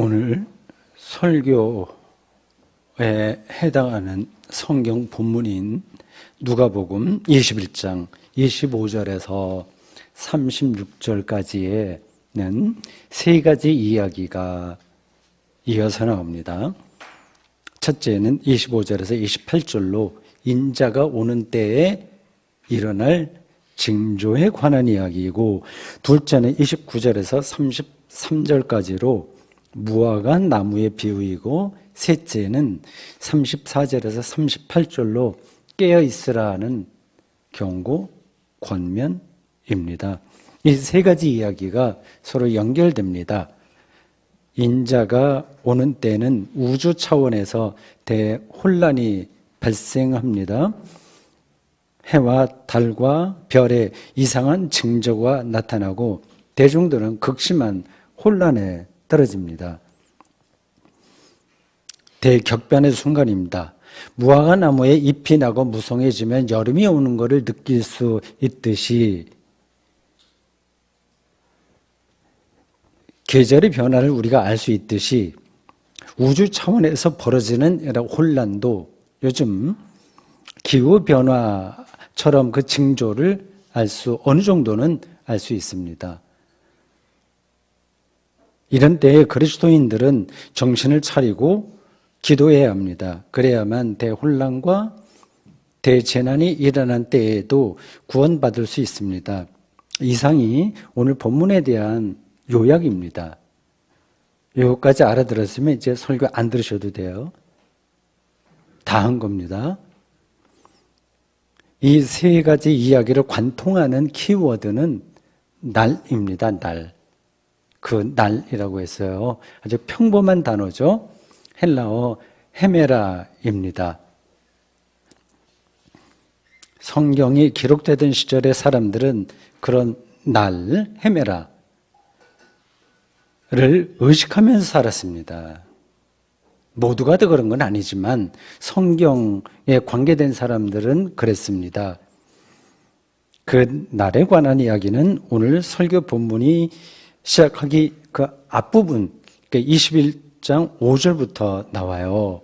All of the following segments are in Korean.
오늘 설교에 해당하는 성경 본문인 누가복음 21장 25절에서 36절까지에는 세 가지 이야기가 이어서 나옵니다. 첫째는 25절에서 28절로 인자가 오는 때에 일어날 징조에 관한 이야기이고, 둘째는 29절에서 33절까지로 무화과 나무의 비유이고, 셋째는 34절에서 38절로 깨어있으라는 경고, 권면입니다. 이 세 가지 이야기가 서로 연결됩니다. 인자가 오는 때는 우주 차원에서 대혼란이 발생합니다. 해와 달과 별의 이상한 징조가 나타나고 대중들은 극심한 혼란에 떨어집니다. 대격변의 순간입니다. 무화과 나무에 잎이 나고 무성해지면 여름이 오는 것을 느낄 수 있듯이 계절의 변화를 우리가 알 수 있듯이 우주 차원에서 벌어지는 혼란도 요즘 기후변화처럼 그 징조를 어느 정도는 알 수 있습니다. 이런 때에 그리스도인들은 정신을 차리고 기도해야 합니다. 그래야만 대혼란과 대재난이 일어난 때에도 구원받을 수 있습니다. 이상이 오늘 본문에 대한 요약입니다. 여기까지 알아들었으면 이제 설교 안 들으셔도 돼요. 다 한 겁니다. 이 세 가지 이야기를 관통하는 키워드는 날입니다. 날. 그 날이라고 했어요. 아주 평범한 단어죠. 헬라어 헤메라입니다. 성경이 기록되던 시절의 사람들은 그런 날, 헤메라를 의식하면서 살았습니다. 모두가 다 그런 건 아니지만 성경에 관계된 사람들은 그랬습니다. 그 날에 관한 이야기는 오늘 설교 본문이 시작하기 그 앞부분, 21장 5절부터 나와요.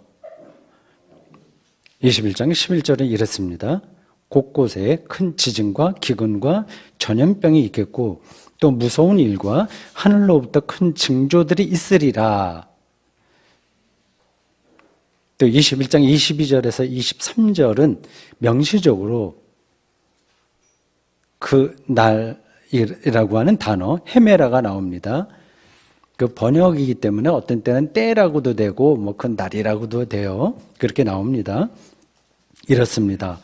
21장 11절은 이랬습니다. 곳곳에 큰 지진과 기근과 전염병이 있겠고 또 무서운 일과 하늘로부터 큰 징조들이 있으리라. 또 21장 22절에서 23절은 명시적으로 그 날이라고 하는 단어 헤메라가 나옵니다. 그 번역이기 때문에 어떤 때는 때라고도 되고 그 날이라고도 돼요. 그렇게 나옵니다. 이렇습니다.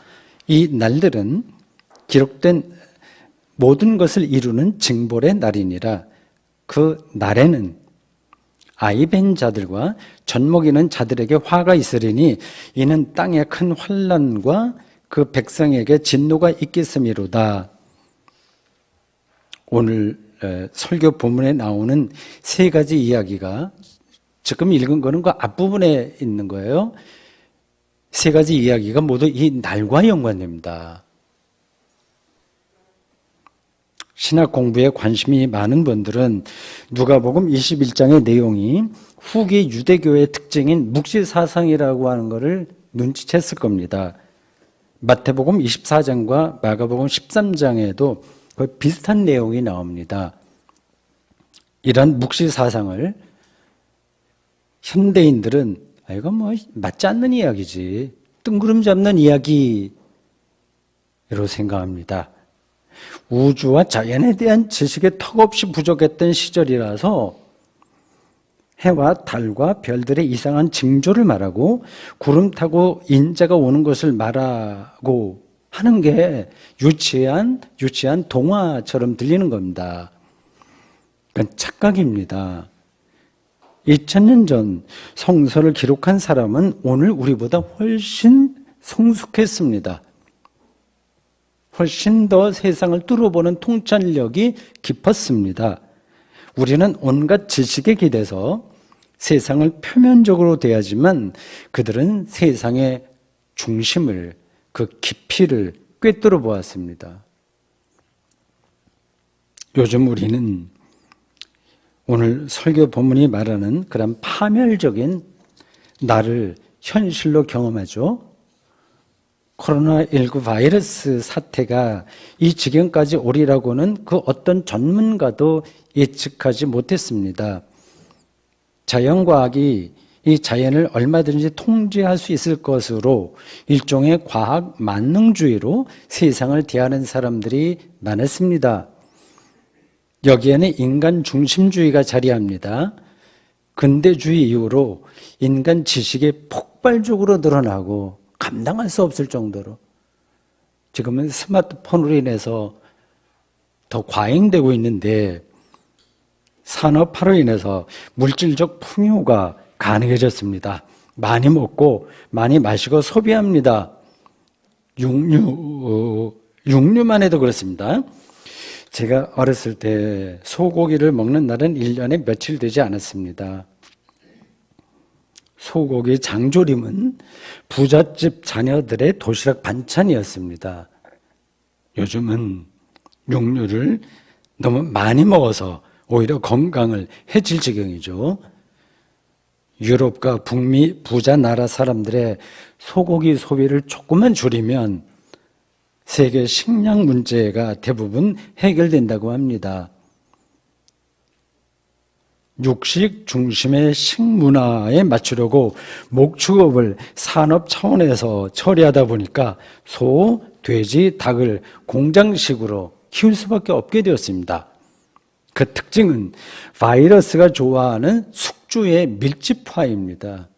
이 날들은 기록된 모든 것을 이루는 징벌의 날이니라. 그 날에는 아이 벤 자들과 젖먹이는 자들에게 화가 있으리니 이는 땅에 큰 환난과 그 백성에게 진노가 있겠음이로다. 오늘 설교 본문에 나오는 세 가지 이야기가 지금 읽은 거는 그 앞부분에 있는 거예요. 세 가지 이야기가 모두 이 날과 연관됩니다. 신학 공부에 관심이 많은 분들은 누가복음 21장의 내용이 후기 유대교의 특징인 묵시사상이라고 하는 것을 눈치챘을 겁니다. 마태복음 24장과 마가복음 13장에도 거의 비슷한 내용이 나옵니다. 이런 묵시사상을 현대인들은 이건 맞지 않는 이야기지, 뜬구름 잡는 이야기로 생각합니다. 우주와 자연에 대한 지식이 턱없이 부족했던 시절이라서 해와 달과 별들의 이상한 징조를 말하고 구름 타고 인자가 오는 것을 말하고 하는 게 유치한 동화처럼 들리는 겁니다. 그건 착각입니다. 2000년 전 성서를 기록한 사람은 오늘 우리보다 훨씬 성숙했습니다. 훨씬 더 세상을 뚫어보는 통찰력이 깊었습니다. 우리는 온갖 지식에 기대서 세상을 표면적으로 대하지만 그들은 세상의 중심을, 그 깊이를 꿰뚫어 보았습니다. 요즘 우리는 오늘 설교 본문이 말하는 그런 파멸적인 날을 현실로 경험하죠. 코로나19 바이러스 사태가 이 지경까지 오리라고는 그 어떤 전문가도 예측하지 못했습니다. 자연과학이 이 자연을 얼마든지 통제할 수 있을 것으로 일종의 과학 만능주의로 세상을 대하는 사람들이 많았습니다. 여기에는 인간 중심주의가 자리합니다. 근대주의 이후로 인간 지식이 폭발적으로 늘어나고 감당할 수 없을 정도로 지금은 스마트폰으로 인해서 더 과잉되고 있는데 산업화로 인해서 물질적 풍요가 가능해졌습니다. 많이 먹고 많이 마시고 소비합니다. 육류만 해도 그렇습니다. 제가 어렸을 때 소고기를 먹는 날은 1년에 며칠 되지 않았습니다. 소고기 장조림은 부잣집 자녀들의 도시락 반찬이었습니다. 요즘은 육류를 너무 많이 먹어서 오히려 건강을 해칠 지경이죠. 유럽과 북미 부자 나라 사람들의 소고기 소비를 조금만 줄이면 세계 식량 문제가 대부분 해결된다고 합니다. 육식 중심의 식문화에 맞추려고 목축업을 산업 차원에서 처리하다 보니까 소, 돼지, 닭을 공장식으로 키울 수밖에 없게 되었습니다. 그 특징은 바이러스가 좋아하는 숙주의 밀집화입니다.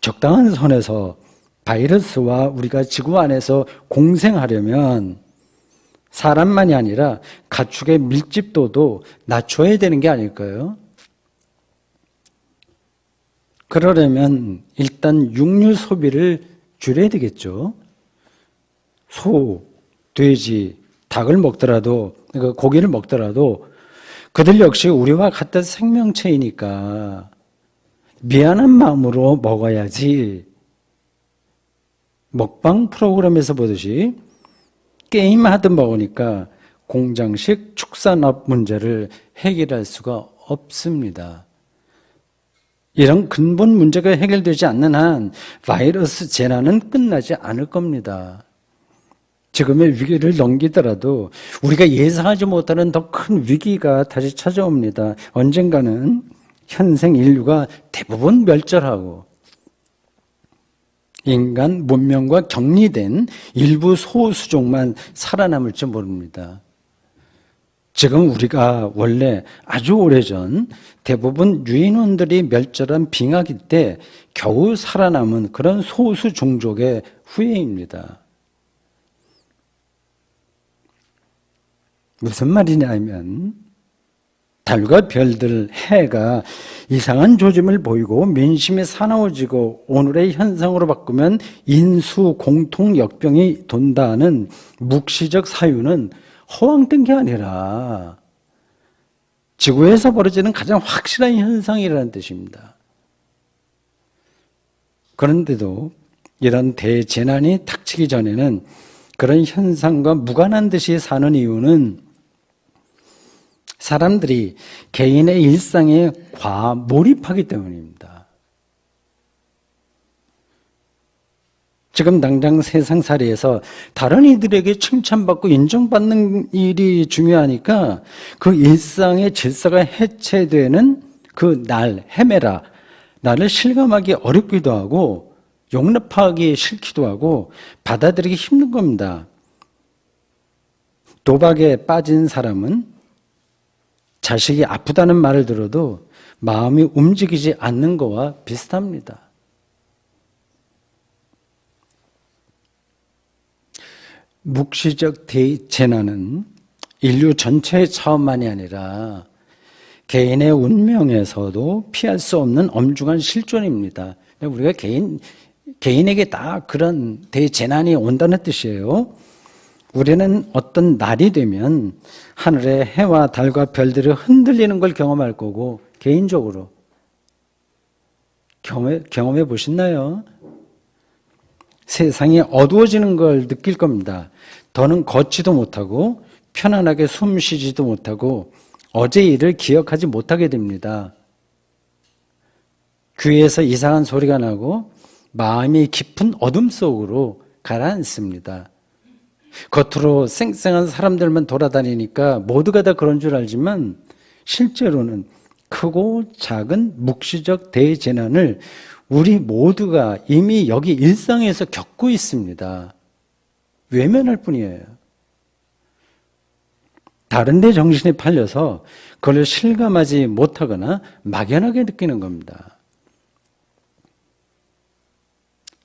적당한 선에서 바이러스와 우리가 지구 안에서 공생하려면 사람만이 아니라 가축의 밀집도도 낮춰야 되는 게 아닐까요? 그러려면 일단 육류 소비를 줄여야 되겠죠. 소, 돼지, 닭을 먹더라도, 고기를 먹더라도 그들 역시 우리와 같은 생명체이니까 미안한 마음으로 먹어야지. 먹방 프로그램에서 보듯이 게임하듯 먹으니까 공장식 축산업 문제를 해결할 수가 없습니다. 이런 근본 문제가 해결되지 않는 한 바이러스 재난은 끝나지 않을 겁니다. 지금의 위기를 넘기더라도 우리가 예상하지 못하는 더 큰 위기가 다시 찾아옵니다. 언젠가는 현생 인류가 대부분 멸절하고 인간 문명과 격리된 일부 소수족만 살아남을지 모릅니다. 지금 우리가 원래 아주 오래전 대부분 유인원들이 멸절한 빙하기 때 겨우 살아남은 그런 소수 종족의 후예입니다. 무슨 말이냐면 달과 별들, 해가 이상한 조짐을 보이고 민심이 사나워지고 오늘의 현상으로 바꾸면 인수, 공통, 역병이 돈다는 묵시적 사유는 허황된 게 아니라 지구에서 벌어지는 가장 확실한 현상이라는 뜻입니다. 그런데도 이런 대재난이 닥치기 전에는 그런 현상과 무관한 듯이 사는 이유는 사람들이 개인의 일상에 과몰입하기 때문입니다. 지금 당장 세상살이에서 다른 이들에게 칭찬받고 인정받는 일이 중요하니까 그 일상의 질서가 해체되는 그 날, 헤매라, 나를 실감하기 어렵기도 하고 용납하기 싫기도 하고 받아들이기 힘든 겁니다. 도박에 빠진 사람은 자식이 아프다는 말을 들어도 마음이 움직이지 않는 거와 비슷합니다. 묵시적 대재난은 인류 전체의 차원만이 아니라 개인의 운명에서도 피할 수 없는 엄중한 실존입니다. 우리가 개인에게 다 그런 대재난이 온다는 뜻이에요. 우리는 어떤 날이 되면 하늘의 해와 달과 별들이 흔들리는 걸 경험할 거고 개인적으로 경험해 보셨나요? 세상이 어두워지는 걸 느낄 겁니다. 더는 걷지도 못하고 편안하게 숨 쉬지도 못하고 어제 일을 기억하지 못하게 됩니다. 귀에서 이상한 소리가 나고 마음이 깊은 어둠 속으로 가라앉습니다. 겉으로 쌩쌩한 사람들만 돌아다니니까 모두가 다 그런 줄 알지만 실제로는 크고 작은 묵시적 대재난을 우리 모두가 이미 여기 일상에서 겪고 있습니다. 외면할 뿐이에요. 다른 데 정신이 팔려서 그걸 실감하지 못하거나 막연하게 느끼는 겁니다.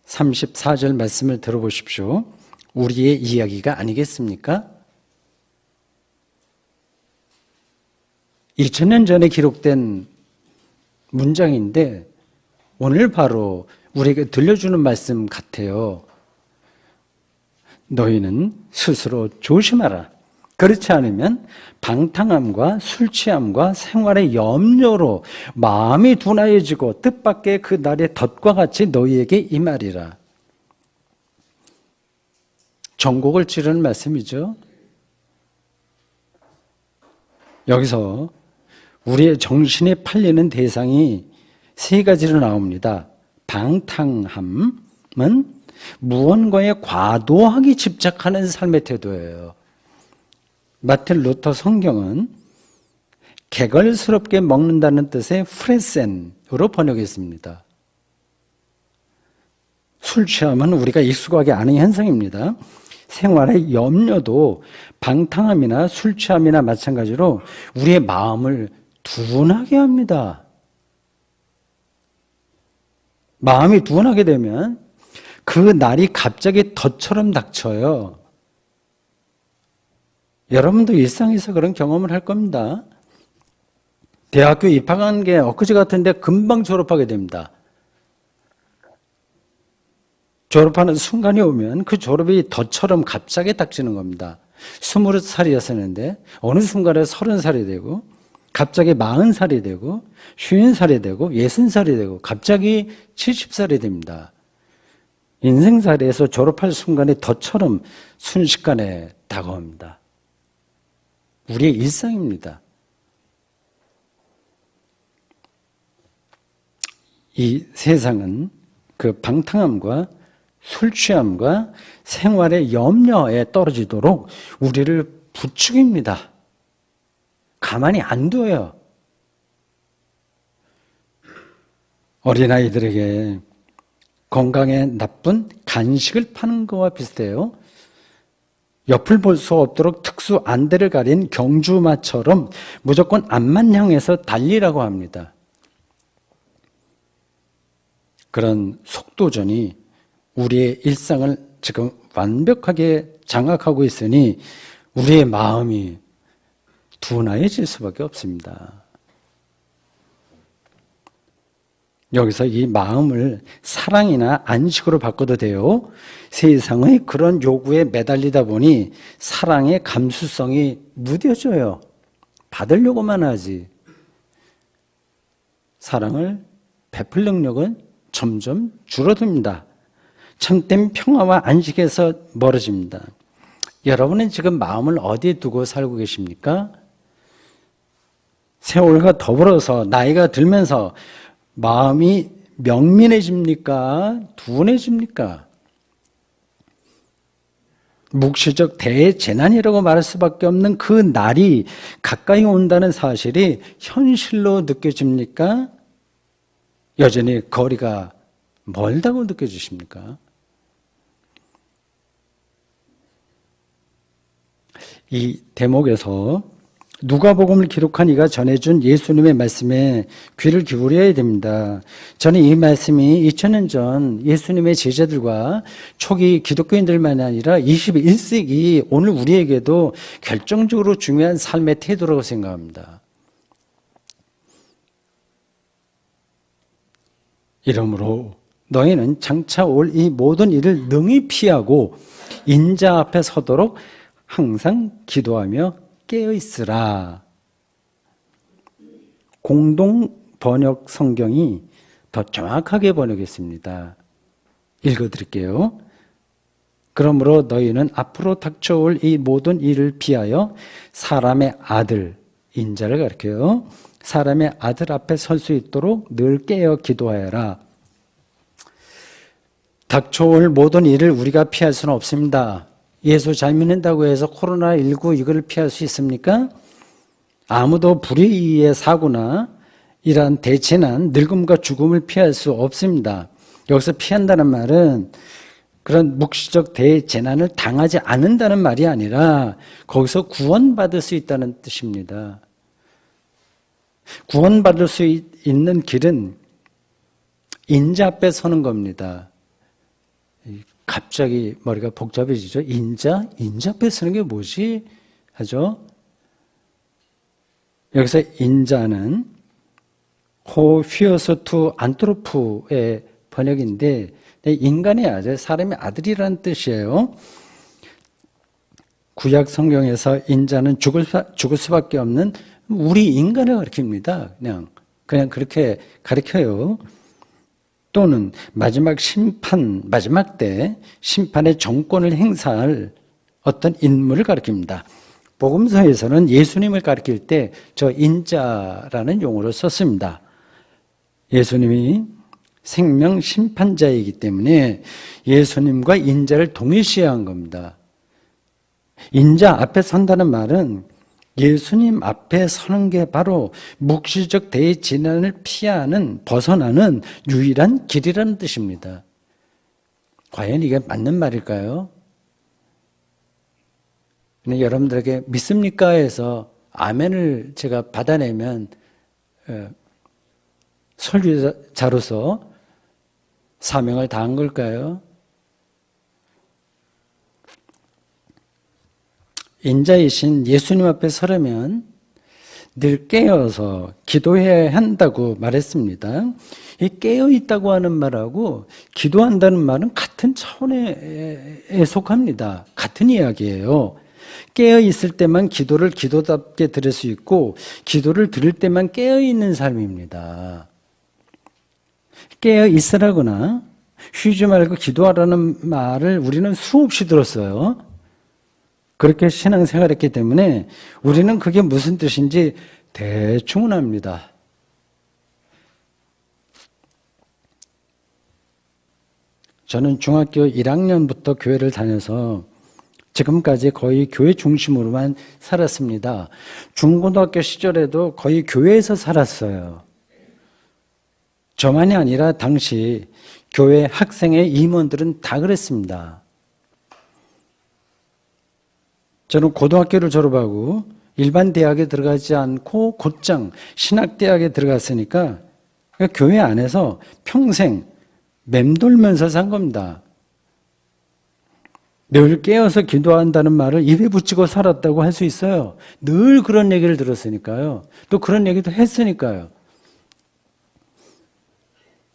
34절 말씀을 들어보십시오. 우리의 이야기가 아니겠습니까? 2000년 전에 기록된 문장인데 오늘 바로 우리에게 들려주는 말씀 같아요. 너희는 스스로 조심하라. 그렇지 않으면 방탕함과 술 취함과 생활의 염려로 마음이 둔하여지고 뜻밖의 그 날의 덫과 같이 너희에게 임하리라. 전곡을 찌르는 말씀이죠. 여기서 우리의 정신이 팔리는 대상이 세 가지로 나옵니다. 방탕함은 무언가에 과도하게 집착하는 삶의 태도예요. 마틴 루터 성경은 개걸스럽게 먹는다는 뜻의 프레센으로 번역했습니다. 술 취함은 우리가 익숙하게 아는 현상입니다. 생활의 염려도 방탕함이나 술 취함이나 마찬가지로 우리의 마음을 둔하게 합니다. 마음이 둔하게 되면 그 날이 갑자기 덫처럼 닥쳐요. 여러분도 일상에서 그런 경험을 할 겁니다. 대학교 입학한 게 엊그제 같은데 금방 졸업하게 됩니다. 졸업하는 순간이 오면 그 졸업이 덫처럼 갑자기 닥치는 겁니다. 20살이었었는데 어느 순간에 30살이 되고 갑자기 40살이 되고 50살이 되고 60살이 되고 갑자기 70살이 됩니다. 인생살이에서 졸업할 순간이 덫처럼 순식간에 다가옵니다. 우리의 일상입니다. 이 세상은 그 방탕함과 술 취함과 생활의 염려에 떨어지도록 우리를 부추깁니다. 가만히 안 둬요. 어린아이들에게 건강에 나쁜 간식을 파는 것과 비슷해요. 옆을 볼 수 없도록 특수 안대를 가린 경주마처럼 무조건 앞만 향해서 달리라고 합니다. 그런 속도전이 우리의 일상을 지금 완벽하게 장악하고 있으니 우리의 마음이 둔하여질 수밖에 없습니다. 여기서 이 마음을 사랑이나 안식으로 바꿔도 돼요. 세상의 그런 요구에 매달리다 보니 사랑의 감수성이 무뎌져요. 받으려고만 하지. 사랑을 베풀 능력은 점점 줄어듭니다. 참된 평화와 안식에서 멀어집니다. 여러분은 지금 마음을 어디에 두고 살고 계십니까? 세월과 더불어서 나이가 들면서 마음이 명민해집니까? 둔해집니까? 묵시적 대재난이라고 말할 수밖에 없는 그 날이 가까이 온다는 사실이 현실로 느껴집니까? 여전히 거리가 멀다고 느껴지십니까? 이 대목에서 누가복음을 기록한 이가 전해준 예수님의 말씀에 귀를 기울여야 됩니다. 저는 이 말씀이 2000년 전 예수님의 제자들과 초기 기독교인들만이 아니라 21세기 오늘 우리에게도 결정적으로 중요한 삶의 태도라고 생각합니다. 이러므로 너희는 장차 올 이 모든 일을 능히 피하고 인자 앞에 서도록 항상 기도하며 깨어있으라. 공동 번역 성경이 더 정확하게 번역했습니다. 읽어드릴게요. 그러므로 너희는 앞으로 닥쳐올 이 모든 일을 피하여 사람의 아들 인자를 가리켜요. 사람의 아들 앞에 설 수 있도록 늘 깨어 기도하여라. 닥쳐올 모든 일을 우리가 피할 수는 없습니다. 예수 잘 믿는다고 해서 코로나19 이걸 피할 수 있습니까? 아무도 불의의 사고나 이러한 대재난, 늙음과 죽음을 피할 수 없습니다. 여기서 피한다는 말은 그런 묵시적 대재난을 당하지 않는다는 말이 아니라 거기서 구원받을 수 있다는 뜻입니다. 구원받을 수 있는 길은 인자 앞에 서는 겁니다. 갑자기 머리가 복잡해지죠. 인자 앞에 서는 게 뭐지? 하죠. 여기서 인자는 호피어스 투 안트로프의 번역인데 인간의 아들, 사람의 아들이라는 뜻이에요. 구약 성경에서 인자는 죽을 수밖에 없는 우리 인간을 가리킵니다. 그냥 그렇게 가리켜요. 또는 마지막 때 심판의 정권을 행사할 어떤 인물을 가리킵니다. 복음서에서는 예수님을 가리킬 때 저 인자라는 용어를 썼습니다. 예수님이 생명 심판자이기 때문에 예수님과 인자를 동일시한 겁니다. 인자 앞에 선다는 말은 예수님 앞에 서는 게 바로 묵시적 대지난을 벗어나는 유일한 길이라는 뜻입니다. 과연 이게 맞는 말일까요? 근데 여러분들에게 믿습니까? 해서 아멘을 제가 받아내면 설교자로서 사명을 다한 걸까요? 인자이신 예수님 앞에 서려면 늘 깨어서 기도해야 한다고 말했습니다. 이 깨어있다고 하는 말하고 기도한다는 말은 같은 차원에 속합니다. 같은 이야기예요. 깨어있을 때만 기도를 기도답게 드릴 수 있고 기도를 드릴 때만 깨어있는 삶입니다. 깨어있으라거나 쉬지 말고 기도하라는 말을 우리는 수없이 들었어요. 그렇게 신앙생활했기 때문에 우리는 그게 무슨 뜻인지 대충은 압니다. 저는 중학교 1학년부터 교회를 다녀서 지금까지 거의 교회 중심으로만 살았습니다. 중고등학교 시절에도 거의 교회에서 살았어요. 저만이 아니라 당시 교회 학생의 임원들은 다 그랬습니다. 저는 고등학교를 졸업하고 일반 대학에 들어가지 않고 곧장 신학대학에 들어갔으니까 교회 안에서 평생 맴돌면서 산 겁니다. 늘 깨어서 기도한다는 말을 입에 붙이고 살았다고 할 수 있어요. 늘 그런 얘기를 들었으니까요. 또 그런 얘기도 했으니까요.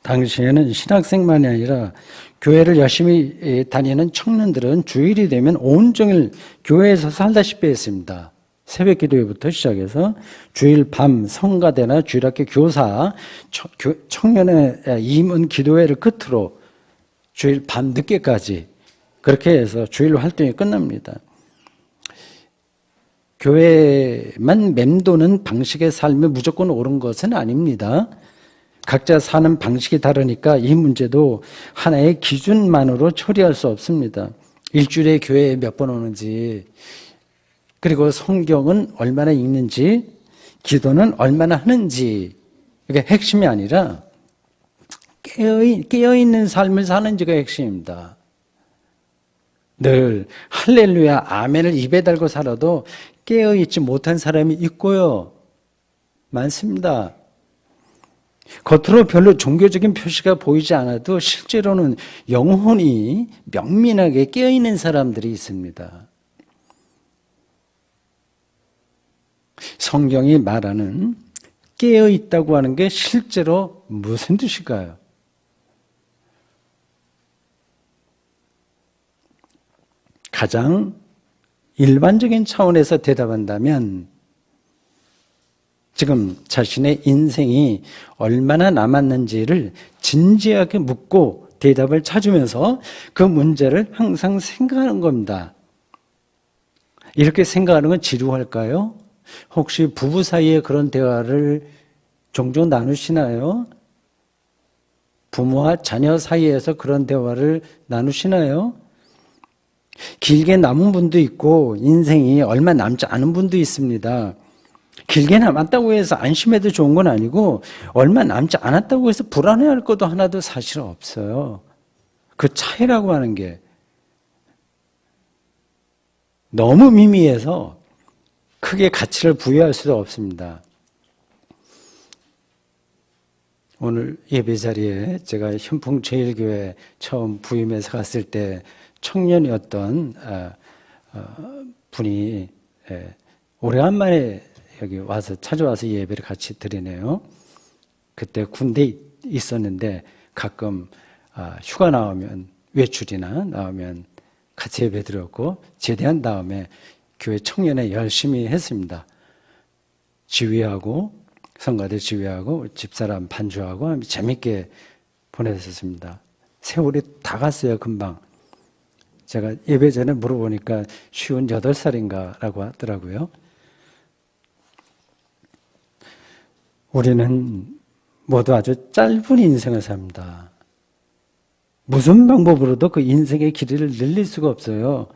당시에는 신학생만이 아니라 교회를 열심히 다니는 청년들은 주일이 되면 온종일 교회에서 살다시피 했습니다. 새벽 기도회부터 시작해서 주일 밤 성가대나 주일학교 교사, 청년의 임원 기도회를 끝으로 주일 밤 늦게까지 그렇게 해서 주일 활동이 끝납니다. 교회만 맴도는 방식의 삶이 무조건 옳은 것은 아닙니다. 각자 사는 방식이 다르니까 이 문제도 하나의 기준만으로 처리할 수 없습니다. 일주일에 교회에 몇 번 오는지, 그리고 성경은 얼마나 읽는지, 기도는 얼마나 하는지, 이게 핵심이 아니라 깨어있는 삶을 사는지가 핵심입니다. 늘 할렐루야 아멘을 입에 달고 살아도 깨어있지 못한 사람이 있고요. 많습니다. 겉으로 별로 종교적인 표시가 보이지 않아도 실제로는 영혼이 명민하게 깨어있는 사람들이 있습니다. 성경이 말하는 깨어있다고 하는 게 실제로 무슨 뜻일까요? 가장 일반적인 차원에서 대답한다면 지금 자신의 인생이 얼마나 남았는지를 진지하게 묻고 대답을 찾으면서 그 문제를 항상 생각하는 겁니다. 이렇게 생각하는 건 지루할까요? 혹시 부부 사이에 그런 대화를 종종 나누시나요? 부모와 자녀 사이에서 그런 대화를 나누시나요? 길게 남은 분도 있고 인생이 얼마 남지 않은 분도 있습니다. 길게 남았다고 해서 안심해도 좋은 건 아니고 얼마 남지 않았다고 해서 불안해할 것도 하나도 사실 없어요. 그 차이라고 하는 게 너무 미미해서 크게 가치를 부여할 수도 없습니다. 오늘 예배 자리에 제가 현풍제일교회 처음 부임해서 갔을 때 청년이었던 분이 오래간만에 여기 와서 찾아와서 예배를 같이 드리네요. 그때 군대에 있었는데 가끔 휴가 나오면 외출이나 나오면 같이 예배 드렸고 제대한 다음에 교회 청년회 열심히 했습니다. 지휘하고 성가대 지휘하고 집사람 반주하고 재밌게 보냈었습니다. 세월이 다 갔어요, 금방. 제가 예배 전에 물어보니까 58살인가 라고 하더라고요. 우리는 모두 아주 짧은 인생을 삽니다. 무슨 방법으로도 그 인생의 길이를 늘릴 수가 없어요.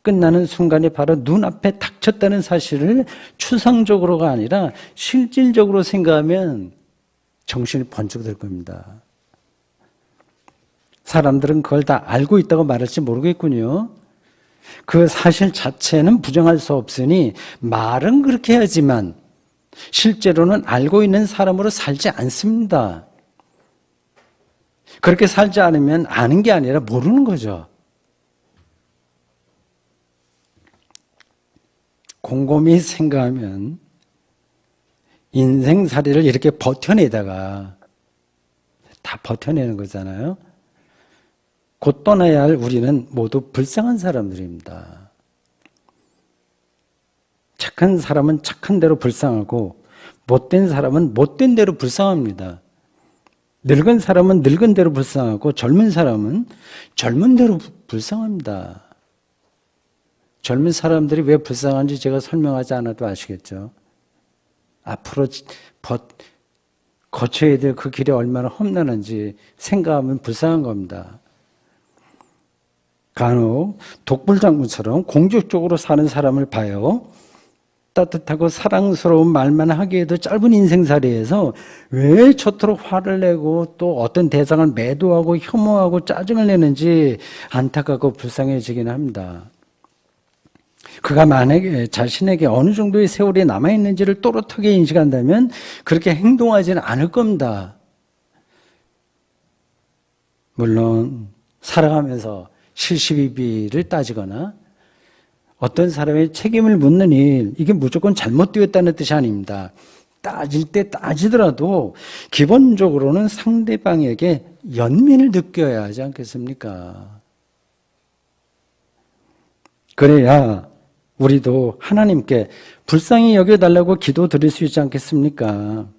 끝나는 순간이 바로 눈앞에 닥쳤다는 사실을 추상적으로가 아니라 실질적으로 생각하면 정신이 번쩍 들 겁니다. 사람들은 그걸 다 알고 있다고 말할지 모르겠군요. 그 사실 자체는 부정할 수 없으니 말은 그렇게 하지만 실제로는 알고 있는 사람으로 살지 않습니다. 그렇게 살지 않으면 아는 게 아니라 모르는 거죠. 곰곰이 생각하면 인생살이를 이렇게 버텨내다가 다 버텨내는 거잖아요. 곧 떠나야 할 우리는 모두 불쌍한 사람들입니다. 착한 사람은 착한 대로 불쌍하고 못된 사람은 못된 대로 불쌍합니다. 늙은 사람은 늙은 대로 불쌍하고 젊은 사람은 젊은 대로 불쌍합니다. 젊은 사람들이 왜 불쌍한지 제가 설명하지 않아도 아시겠죠. 앞으로 거쳐야 될 그 길이 얼마나 험난한지 생각하면 불쌍한 겁니다. 간혹 독불장군처럼 공격적으로 사는 사람을 봐요. 따뜻하고 사랑스러운 말만 하기에도 짧은 인생살이에서 왜 저토록 화를 내고 또 어떤 대상을 매도하고 혐오하고 짜증을 내는지 안타깝고 불쌍해지긴 합니다. 그가 만약에 자신에게 어느 정도의 세월이 남아있는지를 또렷하게 인식한다면 그렇게 행동하지는 않을 겁니다. 물론 살아가면서 실시비비를 따지거나 어떤 사람의 책임을 묻는 일, 이게 무조건 잘못되었다는 뜻이 아닙니다. 따질 때 따지더라도 기본적으로는 상대방에게 연민을 느껴야 하지 않겠습니까? 그래야 우리도 하나님께 불쌍히 여겨달라고 기도 드릴 수 있지 않겠습니까?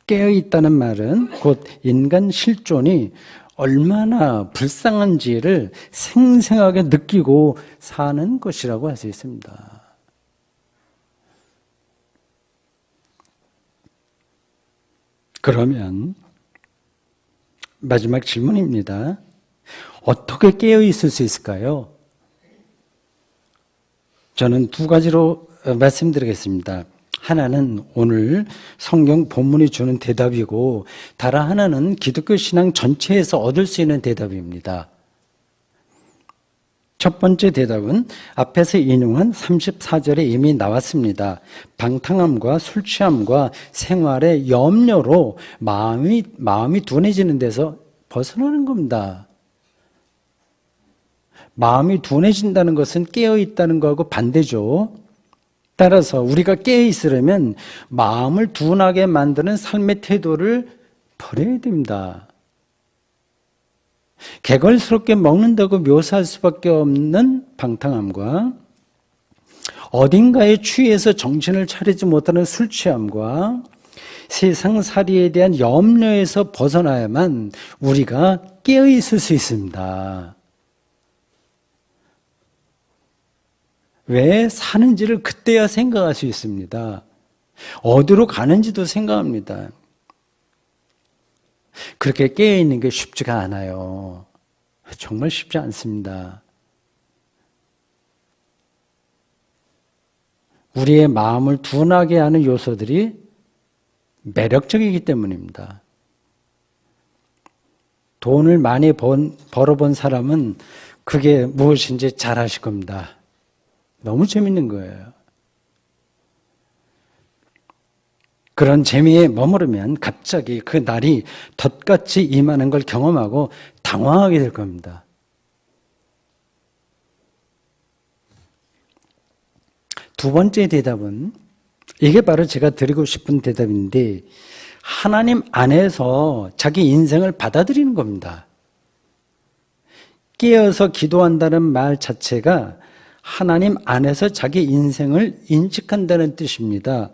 깨어있다는 말은 곧 인간 실존이 얼마나 불쌍한지를 생생하게 느끼고 사는 것이라고 할 수 있습니다. 그러면 마지막 질문입니다. 어떻게 깨어 있을 수 있을까요? 저는 두 가지로 말씀드리겠습니다. 하나는 오늘 성경 본문이 주는 대답이고 다른 하나는 기독교 신앙 전체에서 얻을 수 있는 대답입니다. 첫 번째 대답은 앞에서 인용한 34절에 이미 나왔습니다. 방탕함과 술 취함과 생활의 염려로 마음이 둔해지는 데서 벗어나는 겁니다. 마음이 둔해진다는 것은 깨어있다는 거하고 반대죠. 따라서 우리가 깨어있으려면 마음을 둔하게 만드는 삶의 태도를 버려야 됩니다. 개걸스럽게 먹는다고 묘사할 수밖에 없는 방탕함과 어딘가에 취해서 정신을 차리지 못하는 술 취함과 세상살이에 대한 염려에서 벗어나야만 우리가 깨어있을 수 있습니다. 왜 사는지를 그때야 생각할 수 있습니다. 어디로 가는지도 생각합니다. 그렇게 깨어있는 게 쉽지가 않아요. 정말 쉽지 않습니다. 우리의 마음을 둔하게 하는 요소들이 매력적이기 때문입니다. 돈을 많이 벌어본 사람은 그게 무엇인지 잘 아실 겁니다. 너무 재밌는 거예요. 그런 재미에 머무르면 갑자기 그 날이 덫같이 임하는 걸 경험하고 당황하게 될 겁니다. 두 번째 대답은, 이게 바로 제가 드리고 싶은 대답인데, 하나님 안에서 자기 인생을 받아들이는 겁니다. 깨어서 기도한다는 말 자체가 하나님 안에서 자기 인생을 인식한다는 뜻입니다.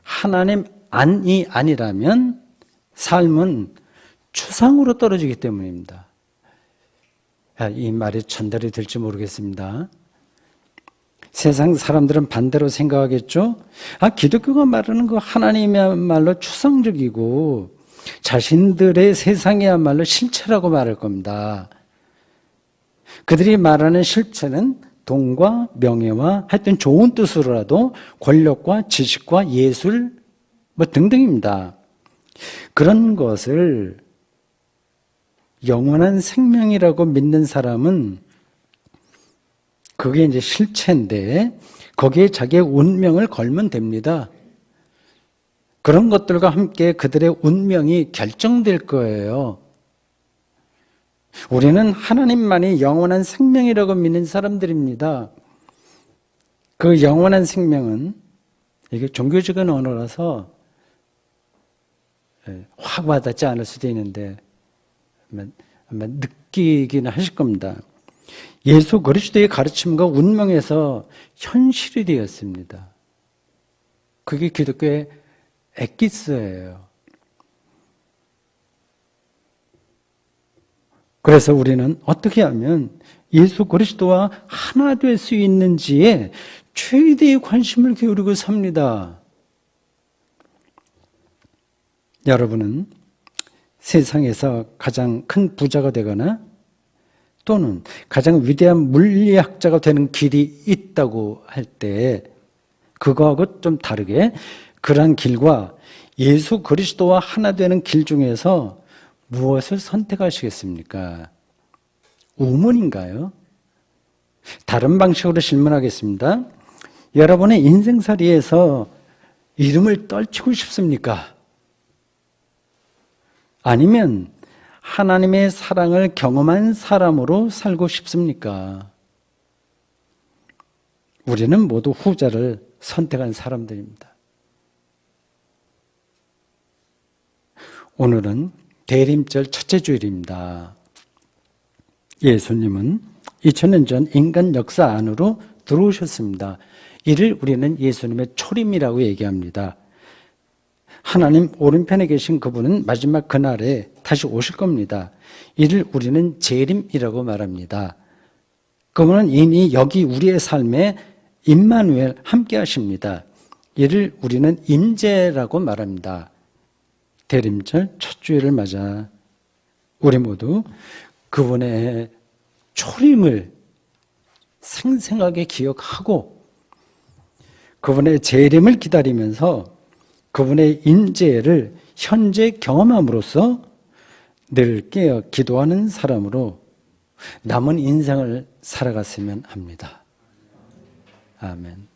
하나님 안이 아니라면 삶은 추상으로 떨어지기 때문입니다. 이 말이 전달이 될지 모르겠습니다. 세상 사람들은 반대로 생각하겠죠? 기독교가 말하는 그 하나님이야말로 추상적이고 자신들의 세상이야말로 실체라고 말할 겁니다. 그들이 말하는 실체는 돈과 명예와 하여튼 좋은 뜻으로라도 권력과 지식과 예술 등등입니다. 그런 것을 영원한 생명이라고 믿는 사람은 그게 이제 실체인데 거기에 자기의 운명을 걸면 됩니다. 그런 것들과 함께 그들의 운명이 결정될 거예요. 우리는 하나님만이 영원한 생명이라고 믿는 사람들입니다. 그 영원한 생명은, 이게 종교적인 언어라서 확 와닿지 않을 수도 있는데 아마 느끼기는 하실 겁니다. 예수 그리스도의 가르침과 운명에서 현실이 되었습니다. 그게 기독교의 엑기스예요. 그래서 우리는 어떻게 하면 예수 그리스도와 하나 될 수 있는지에 최대의 관심을 기울이고 삽니다. 여러분은 세상에서 가장 큰 부자가 되거나 또는 가장 위대한 물리학자가 되는 길이 있다고 할 때 그거하고 좀 다르게 그러한 길과 예수 그리스도와 하나 되는 길 중에서 무엇을 선택하시겠습니까? 우문인가요? 다른 방식으로 질문하겠습니다. 여러분의 인생살이에서 이름을 떨치고 싶습니까? 아니면 하나님의 사랑을 경험한 사람으로 살고 싶습니까? 우리는 모두 후자를 선택한 사람들입니다. 오늘은 대림절 첫째 주일입니다. 예수님은 2000년 전 인간 역사 안으로 들어오셨습니다. 이를 우리는 예수님의 초림이라고 얘기합니다. 하나님 오른편에 계신 그분은 마지막 그날에 다시 오실 겁니다. 이를 우리는 재림이라고 말합니다. 그분은 이미 여기 우리의 삶에 임마누엘 함께 하십니다. 이를 우리는 임재라고 말합니다. 대림절 첫 주일을 맞아 우리 모두 그분의 초림을 생생하게 기억하고 그분의 재림을 기다리면서 그분의 임재를 현재 경험함으로써 늘 깨어 기도하는 사람으로 남은 인생을 살아갔으면 합니다. 아멘.